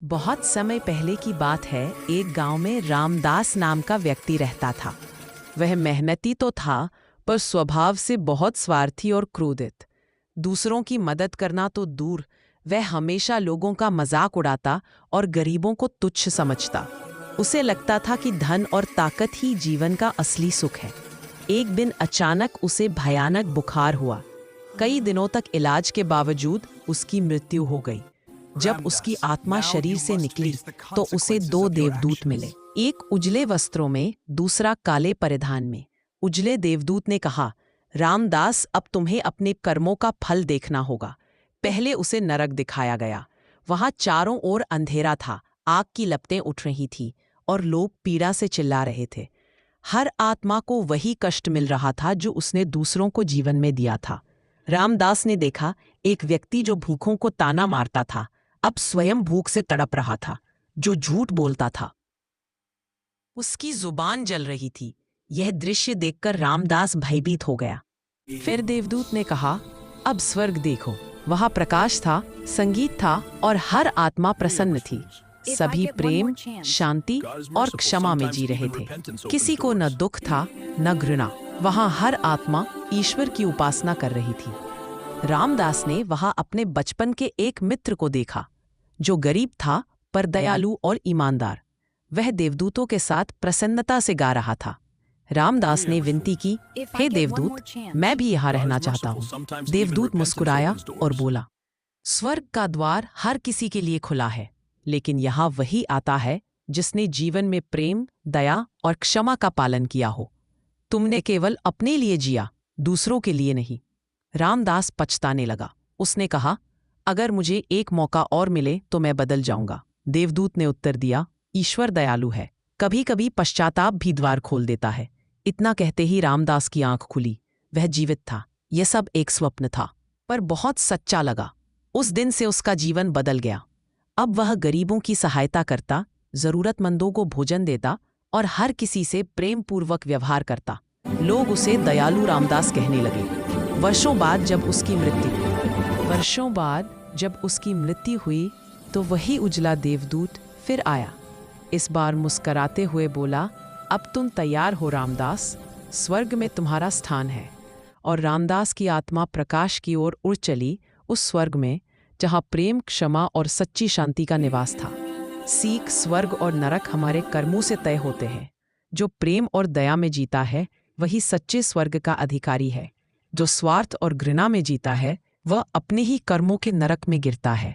बहुत समय पहले की बात है। एक गांव में रामदास नाम का व्यक्ति रहता था। वह मेहनती तो था, पर स्वभाव से बहुत स्वार्थी और क्रोधित। दूसरों की मदद करना तो दूर, वह हमेशा लोगों का मजाक उड़ाता और गरीबों को तुच्छ समझता। उसे लगता था कि धन और ताकत ही जीवन का असली सुख है। एक दिन अचानक उसे भयानक बुखार हुआ। कई दिनों तक इलाज के बावजूद उसकी मृत्यु हो गई। जब उसकी आत्मा शरीर से निकली तो उसे दो देवदूत मिले, एक उजले वस्त्रों में, दूसरा काले परिधान में। उजले देवदूत ने कहा, रामदास, अब तुम्हें अपने कर्मों का फल देखना होगा। पहले उसे नरक दिखाया गया। वहां चारों ओर अंधेरा था, आग की लपटें उठ रही थी और लोग पीड़ा से चिल्ला रहे थे। हर आत्मा को वही कष्ट मिल रहा था जो उसने दूसरों को जीवन में दिया था। रामदास ने देखा एक व्यक्ति जो भूखों को ताना मारता था, अब स्वयं भूख से तड़प रहा था। जो झूठ बोलता था, उसकी जुबान जल रही थी। यह दृश्य देखकर रामदास भयभीत हो गया। फिर देवदूत ने कहा, अब स्वर्ग देखो। वहां प्रकाश था, संगीत था और हर आत्मा प्रसन्न थी। सभी प्रेम, शांति और क्षमा में जी रहे थे। किसी को न दुख था न घृणा। वहां हर आत्मा ईश्वर की उपासना कर रही थी। रामदास ने वहां अपने बचपन के एक मित्र को देखा, जो गरीब था पर दयालु और ईमानदार। वह देवदूतों के साथ प्रसन्नता से गा रहा था। रामदास ने विनती की, हे देवदूत, मैं भी यहाँ रहना चाहता हूँ। देवदूत मुस्कुराया और बोला, स्वर्ग का द्वार हर किसी के लिए खुला है, लेकिन यहाँ वही आता है जिसने जीवन में प्रेम, दया और क्षमा का पालन किया हो। तुमने केवल अपने लिए जिया, दूसरों के लिए नहीं। रामदास पछताने लगा। उसने कहा, अगर मुझे एक मौका और मिले तो मैं बदल जाऊंगा। देवदूत ने उत्तर दिया, ईश्वर दयालु है, कभी कभी पश्चाताप भी द्वार खोल देता है। इतना कहते ही रामदास की आंख खुली। वह जीवित था। यह सब एक स्वप्न था, पर बहुत सच्चा लगा। उस दिन से उसका जीवन बदल गया। अब वह गरीबों की सहायता करता, जरूरतमंदों को भोजन देता और हर किसी से प्रेम पूर्वक व्यवहार करता। लोग उसे दयालु रामदास कहने लगे। वर्षों बाद जब उसकी मृत्यु हुई तो वही उजला देवदूत फिर आया। इस बार मुस्कराते हुए बोला, अब तुम तैयार हो रामदास, स्वर्ग में तुम्हारा स्थान है। और रामदास की आत्मा प्रकाश की ओर उड़ चली, उस स्वर्ग में जहाँ प्रेम, क्षमा और सच्ची शांति का निवास था। सीख, स्वर्ग और नरक हमारे कर्मों से तय होते हैं। जो प्रेम और दया में जीता है वही सच्चे स्वर्ग का अधिकारी है। जो स्वार्थ और घृणा में जीता है वह अपने ही कर्मों के नरक में गिरता है।